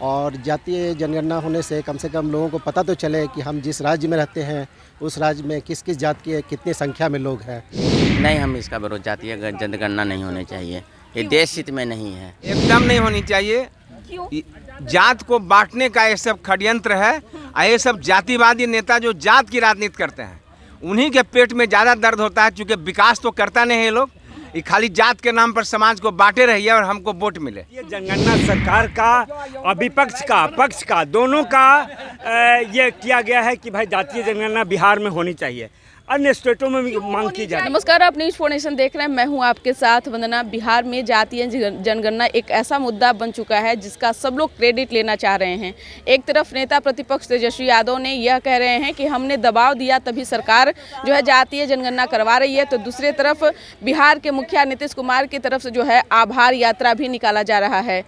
और जातीय जनगणना होने से कम लोगों को पता तो चले कि हम जिस राज्य में रहते हैं उस राज्य में किस किस जात के कितनी संख्या में लोग हैं। नहीं, हम इसका विरोध, जातीय जनगणना नहीं होनी चाहिए, ये देश हित में नहीं है। एकदम नहीं होनी चाहिए। क्यों? जात को बांटने का ये सब षड्यंत्र है। और ये सब जातिवादी नेता जो जात की राजनीति करते हैं उन्हीं के पेट में ज़्यादा दर्द होता है, क्योंकि विकास तो करता नहीं है ये लोग। ये खाली जात के नाम पर समाज को बांटे रहिए और हमको वोट मिले। ये जनगणना सरकार का और विपक्ष का, पक्ष का, दोनों का ये किया गया है कि भाई जातीय जनगणना बिहार में होनी चाहिए, अन्य स्टेटों में भी मांग की जाए। नमस्कार, आप न्यूज़ 4 नेशन देख रहे हैं। मैं हूं आपके साथ वंदना। बिहार में जातीय जनगणना एक ऐसा मुद्दा बन चुका है जिसका सब लोग क्रेडिट लेना चाह रहे हैं। एक तरफ नेता प्रतिपक्ष तेजस्वी यादव ने यह कह रहे हैं कि हमने दबाव दिया तभी सरकार जो है जातीय जनगणना करवा रही है, तो दूसरी तरफ बिहार के मुखिया नीतीश कुमार की तरफ से जो है आभार यात्रा भी निकाला जा रहा है।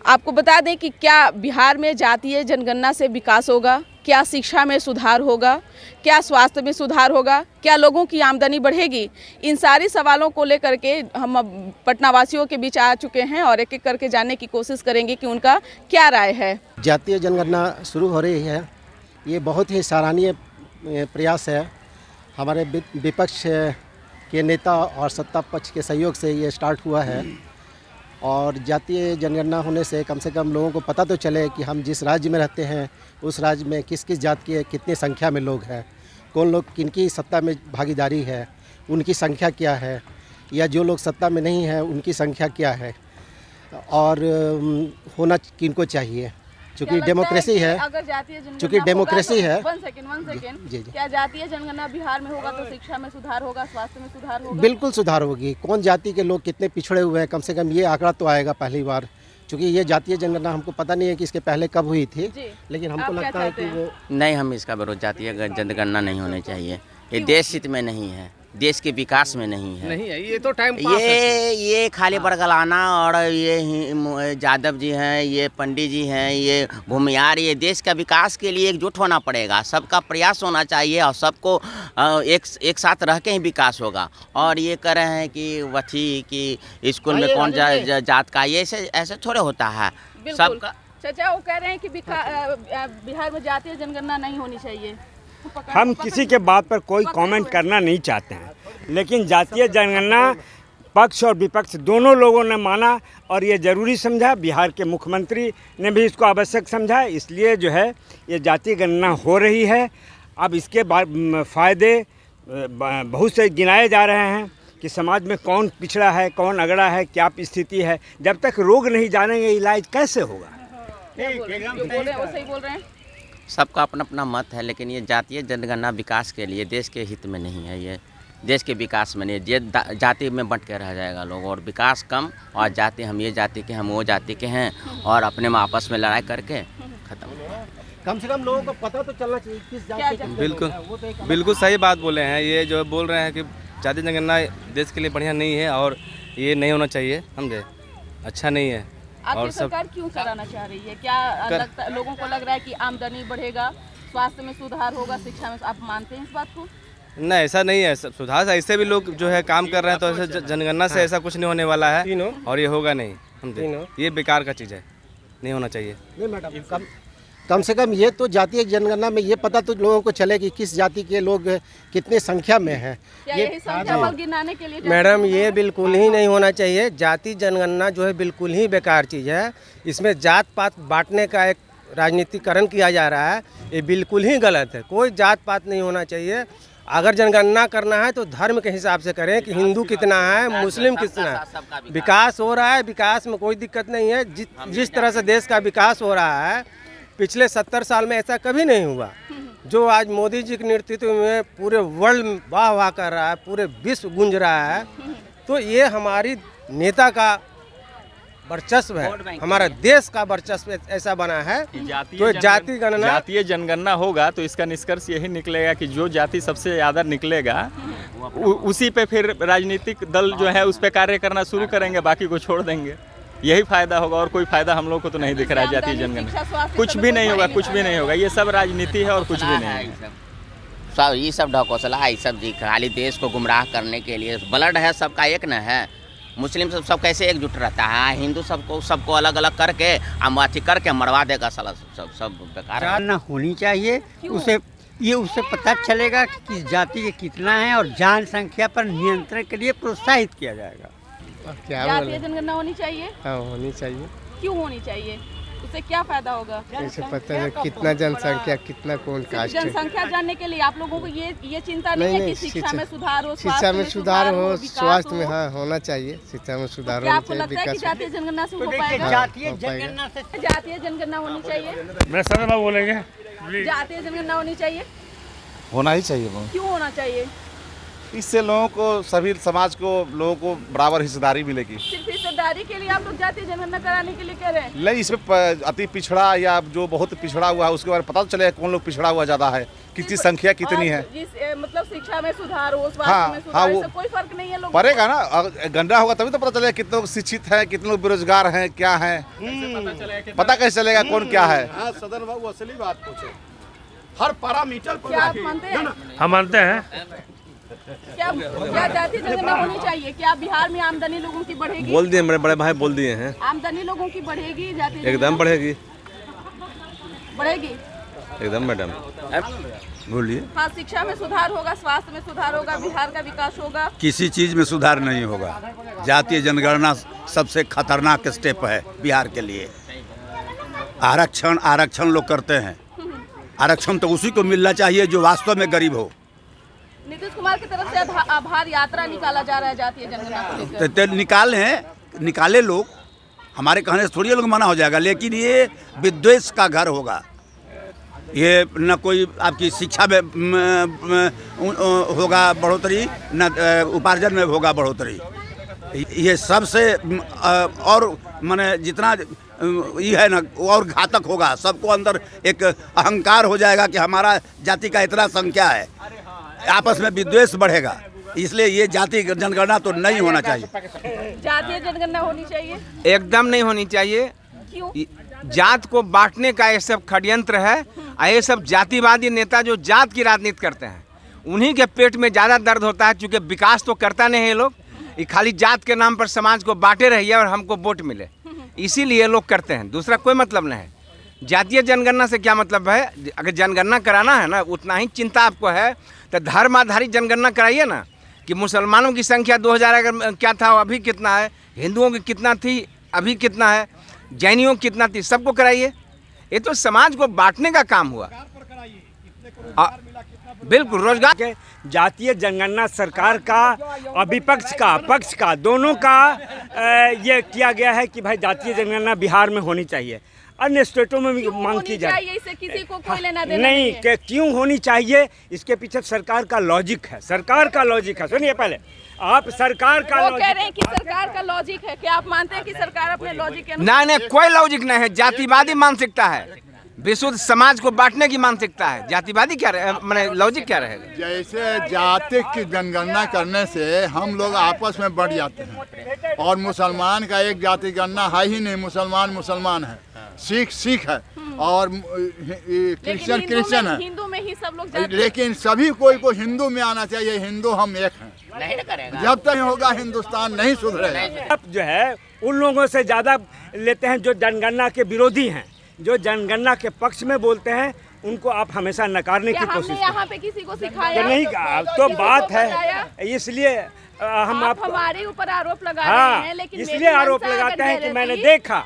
आपको बता दें कि क्या बिहार में जातीय जनगणना से विकास होगा, क्या शिक्षा में सुधार होगा, क्या स्वास्थ्य में सुधार होगा, क्या लोगों की आमदनी बढ़ेगी, इन सारी सवालों को लेकर के हम अब पटना वासियों के बीच आ चुके हैं और एक एक करके जानने की कोशिश करेंगे कि उनका क्या राय है। जातीय जनगणना शुरू हो रही है, ये बहुत ही सराहनीय प्रयास है। हमारे विपक्ष के नेता और सत्ता पक्ष के सहयोग से ये स्टार्ट हुआ है। और जातीय जनगणना होने से कम लोगों को पता तो चले कि हम जिस राज्य में रहते हैं उस राज्य में किस किस जात के कितनी संख्या में लोग हैं, कौन लोग किनकी सत्ता में भागीदारी है, उनकी संख्या क्या है, या जो लोग सत्ता में नहीं हैं उनकी संख्या क्या है, और होना किनको चाहिए। चूँकि डेमोक्रेसी है, चूँकि डेमोक्रेसी है। वन सेकेंड, जी। क्या जातीय जनगणना बिहार में होगा तो शिक्षा में सुधार होगा, स्वास्थ्य में सुधार होगा? बिल्कुल सुधार होगी। कौन जाति के लोग कितने पिछड़े हुए हैं, कम से कम ये आंकड़ा तो आएगा पहली बार। क्योंकि ये जातीय जनगणना हमको पता नहीं है कि इसके पहले कब हुई थी, लेकिन हमको लगता है कि वो नहीं, हम इसका विरोध, जातीय जनगणना नहीं होनी चाहिए, ये देश हित में नहीं है, देश के विकास में नहीं है। नहीं है, ये तो टाइम पास है। ये खाली बरगलाना और ये यादव जी हैं, ये पंडित जी हैं, ये भूमियार, ये देश का विकास के लिए एकजुट होना पड़ेगा, सबका प्रयास होना चाहिए और सबको एक साथ रह के ही विकास होगा। और ये कह रहे हैं कि वथी कि स्कूल में कौन जात का, ये ऐसे थोड़े होता है सबका। चाचा, वो कह रहे हैं कि बिहार में जातीय जनगणना नहीं होनी चाहिए। हम किसी के बात पर कोई कमेंट करना नहीं चाहते हैं, लेकिन जातीय जनगणना पक्ष और विपक्ष दोनों लोगों ने माना और ये ज़रूरी समझा। बिहार के मुख्यमंत्री ने भी इसको आवश्यक समझा, इसलिए जो है ये जातीय गणना हो रही है। अब इसके फ़ायदे बहुत से गिनाए जा रहे हैं कि समाज में कौन पिछड़ा है, कौन अगड़ा है, क्या स्थिति है। जब तक रोग नहीं जानेंगे इलाज कैसे होगा। सही बोल रहे हैं। सबका अपना अपना मत है, लेकिन ये जातीय जनगणना विकास के लिए देश के हित में नहीं है, ये देश के विकास में नहीं। ये जाति में बंट के रह जाएगा लोग, और विकास कम, और जाति हम ये जाति के, हम वो जाति के हैं, और अपने में आपस में लड़ाई करके खत्म। कम से कम लोगों को पता तो चलना चाहिए किस जाति के। बिल्कुल सही बात बोले हैं। ये जो बोल रहे हैं कि जातीय जनगणना देश के लिए बढ़िया नहीं है और ये नहीं होना चाहिए, समझे, अच्छा नहीं है। आपकी सरकार क्यों कराना चाह रही है? क्या लोगों को लग रहा है कि आमदनी बढ़ेगा, स्वास्थ्य में सुधार होगा, शिक्षा में? आप मानते हैं इस बात को? नहीं, ऐसा नहीं है। सुधार ऐसे भी लोग जो है काम कर रहे हैं, तो ऐसे जनगणना से ऐसा कुछ नहीं होने वाला है और ये होगा नहीं, समझे। ये बेकार का चीज़ है, नहीं होना चाहिए। नहीं मैडम, कम से कम ये तो जातीय जनगणना में ये पता तो लोगों को चले कि किस जाति के लोग कितनी संख्या में हैं। यही संख्या बल गिनाने के लिए? मैडम, ये बिल्कुल ही नहीं होना चाहिए। जाति जनगणना जो है बिल्कुल ही बेकार चीज़ है। इसमें जात पात बांटने का एक राजनीतिकरण किया जा रहा है, ये बिल्कुल ही गलत है। कोई जात पात नहीं होना चाहिए। अगर जनगणना करना है तो धर्म के हिसाब से करें कि हिंदू कितना है, मुस्लिम कितना है। विकास हो रहा है, विकास में कोई दिक्कत नहीं है। जिस तरह से देश का विकास हो रहा है पिछले 70 साल में ऐसा कभी नहीं हुआ। जो आज मोदी जी के नेतृत्व में पूरे वर्ल्ड वाह वाह कर रहा है, पूरे विश्व गूंज रहा है, तो ये हमारी नेता का वर्चस्व है, हमारा देश का वर्चस्व ऐसा बना है। तो जातीय जनगणना होगा तो इसका निष्कर्ष यही निकलेगा कि जो जाति सबसे ज़्यादा निकलेगा उसी पे फिर राजनीतिक दल जो है उस पे कार्य करना शुरू करेंगे, बाकी को छोड़ देंगे। यही फायदा होगा और कोई फायदा हम लोग को तो नहीं दिख रहा है जातीय जनगणना। कुछ भी नहीं होगा, कुछ भी नहीं होगा। ये सब राजनीति है और कुछ भी नहीं है। ये सब ढकोसला, ये सब जी खाली देश को गुमराह करने के लिए। ब्लड है सबका एक न है, मुस्लिम सब कैसे एकजुट रहता है? हिंदू सबको अलग अलग करके अथी करके मरवा देगा साला, सब बेकार है। ना होनी चाहिए, उससे पता चलेगा कि किस जाति के कितना है और जनसंख्या पर नियंत्रण के लिए प्रोत्साहित किया जाएगा। क्या जातीय जनगणना होनी चाहिए? हाँ, होनी चाहिए। क्यों होनी चाहिए? उससे क्या फायदा होगा? इसे पता है कितना जनसंख्या, कितना कौन कास्ट है। जनसंख्या जानने के लिए आप लोगों को ये चिंता नहीं है कि शिक्षा में सुधार हो, शिक्षा में सुधार हो, स्वास्थ्य में हाँ होना चाहिए, शिक्षा में सुधार क्या होना आपको लगता है कि चाहिए। जातीय जनगणना से हो पाएगा? जातीय जनगणना होनी चाहिए? मैं समय बोलेंगे। जातीय जनगणना होनी चाहिए? होना ही चाहिए वो। क्यों होना चाहिए? इससे लोगों को, सभी समाज को, लोगों को बराबर हिस्सेदारी मिलेगी। सिर्फ हिस्सेदारी के लिए आप लोग जातीय जनगणना कराने के लिए कह रहे हैं? नहीं, इसमें अति पिछड़ा या जो बहुत पिछड़ा हुआ है उसके बारे में पता तो चलेगा कौन लोग पिछड़ा हुआ ज़्यादा है, किसकी संख्या कितनी है। मतलब शिक्षा में सुधार हो, स्वास्थ्य में सुधार, इससे कोई फर्क नहीं है लोग पड़ेगा ना। गंदा होगा तभी तो पता चलेगा कितने लोग शिक्षित हैं, कितने लोग बेरोजगार हैं, क्या है, पता कैसे चलेगा कौन क्या है। सदन बाबू असली बात पूछे, हर पैरामीटर पर। क्या आप मानते हैं? हम मानते हैं। क्या जातीय जनगणना होनी चाहिए? क्या बिहार में आमदनी लोगों की बढ़ेगी? बोल दिए, मेरे बड़े भाई बोल दिए हैं। आमदनी लोगों की बढ़ेगी? जातीय एकदम बढ़ेगी, बढ़ेगी एकदम मैडम। बोलिए। हाँ, शिक्षा में सुधार होगा, स्वास्थ्य में सुधार होगा, बिहार का विकास होगा। किसी चीज़ में सुधार नहीं होगा। जातीय जनगणना सबसे खतरनाक स्टेप है बिहार के लिए। आरक्षण लोग करते हैं। आरक्षण तो उसी को मिलना चाहिए जो वास्तव में गरीब हो। नीतीश कुमार की तरफ से आभार यात्रा निकाला जा रहा है जातीय जनगणना को लेकर। निकाले लोग, हमारे कहने से थोड़ी लोग मना हो जाएगा, लेकिन ये विद्वेष का घर होगा। ये न कोई आपकी शिक्षा में होगा बढ़ोतरी, न उपार्जन में होगा बढ़ोतरी। ये सबसे और माने जितना ये है ना और घातक होगा। सबको अंदर एक अहंकार हो जाएगा कि हमारा जाति का इतना संख्या है, आपस में विद्वेष बढ़ेगा। इसलिए ये जाति जनगणना तो नहीं होना चाहिए। जातीय जनगणना होनी चाहिए? एकदम नहीं होनी चाहिए। क्यों? जात को बांटने का ये सब षड्यंत्र है। ये सब जातिवादी नेता जो जात की राजनीति करते हैं, उन्हीं के पेट में ज़्यादा दर्द होता है, क्योंकि विकास तो करता नहीं है ये लोग। ये खाली जात के नाम पर समाज को बांटे रहिए और हमको वोट मिले, इसीलिए लोग करते हैं। दूसरा कोई मतलब नहीं है। जातीय जनगणना से क्या मतलब है? अगर जनगणना कराना है ना, उतना ही चिंता आपको है तो धर्म आधारित जनगणना कराइए ना, कि मुसलमानों की संख्या 2000 अगर क्या था अभी कितना है, हिंदुओं की कितना थी अभी कितना है, जैनियों की कितना थी, सबको कराइए। ये तो समाज को बांटने का काम हुआ। बिल्कुल, रोजगार के जातीय जनगणना सरकार का और विपक्ष का, पक्ष का, दोनों का ये किया गया है कि भाई जातीय जनगणना बिहार में होनी चाहिए। अन्य स्टेटों में भी मांग की जाए। इससे किसी को कोई लेना देना नहीं कि क्यों होनी चाहिए, इसके पीछे सरकार का लॉजिक है। सरकार का लॉजिक है, सुनिए पहले आप, सरकार का वो कह रहे हैं कि सरकार का लॉजिक है। क्या आप मानते हैं कि सरकार अपने लॉजिक के नहीं, कोई लॉजिक नहीं है। जातिवादी मानसिकता है, विशुद्ध समाज को बांटने की मानसिकता है। जातिवादी क्या माने लॉजिक क्या रहेगा? जैसे जाति की जनगणना करने से हम लोग आपस में बढ़ जाते हैं, और मुसलमान का एक जाति गणना है ही नहीं। मुसलमान है, सिख है, और क्रिश्चियन है। हिंदू में ही सब लोग, लेकिन सभी कोई को हिंदू में आना चाहिए। हिंदू हम एक हैं। नहीं करेगा। जब तक होगा हिंदुस्तान नहीं सुधरेगा। अब जो है उन लोगों से ज़्यादा लेते हैं जो जनगणना के विरोधी हैं, जो जनगणना के पक्ष में बोलते हैं, उनको आप हमेशा नकारने की कोशिश करते हैं। यहाँ पे किसी को सिखाया नहीं, तो बात है, इसलिए हम आप हमारे ऊपर आरोप लगा रहे हैं, लेकिन इसलिए आरोप लगाते हैं कि मैंने देखा,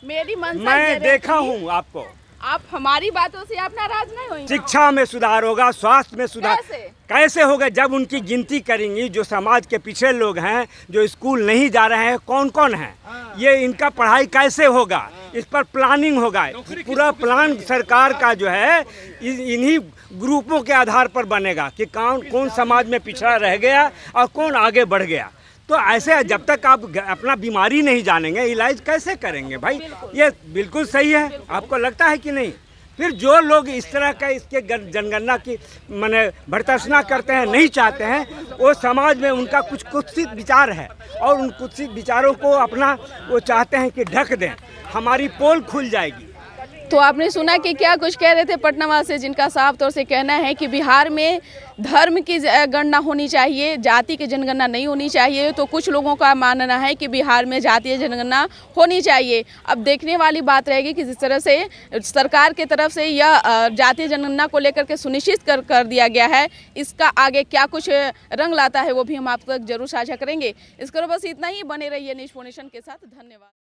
मेरी मंशा मैं देखा हूँ आपको। आप हमारी बातों से आप नाराज नहीं होंगे? शिक्षा में सुधार होगा, स्वास्थ्य में सुधार कैसे होगा? जब उनकी गिनती करेंगी, जो समाज के पिछड़े लोग हैं, जो स्कूल नहीं जा रहे हैं, कौन कौन है, ये इनका पढ़ाई कैसे होगा, इस पर प्लानिंग होगा। पूरा प्लान सरकार का जो है इन्हीं ग्रुपों के आधार पर बनेगा कि कौन समाज में पिछड़ा रह गया और कौन आगे बढ़ गया। तो ऐसे जब तक आप अपना बीमारी नहीं जानेंगे, इलाज कैसे करेंगे भाई? ये बिल्कुल सही है, आपको लगता है कि नहीं? फिर जो लोग इस तरह का इसके जनगणना की माने भर्त्सना करते हैं, नहीं चाहते हैं, वो समाज में उनका कुछ कुत्सित विचार है, और उन कुत्सित विचारों को अपना वो चाहते हैं कि ढक दें। हमारी पोल खुल जाएगी, तो आपने सुना कि क्या कुछ कह रहे थे पटना वासी, जिनका साफ तौर से कहना है कि बिहार में धर्म की गणना होनी चाहिए, जाति की जनगणना नहीं होनी चाहिए। तो कुछ लोगों का मानना है कि बिहार में जातीय जनगणना होनी चाहिए। अब देखने वाली बात रहेगी कि जिस तरह से सरकार की तरफ से यह जातीय जनगणना को लेकर के सुनिश्चित कर दिया गया है, इसका आगे क्या कुछ रंग लाता है वो भी हम आप तक जरूर साझा करेंगे। इसके बस इतना ही, बने रहिए न्यूज़ 4 नेशन के साथ। धन्यवाद।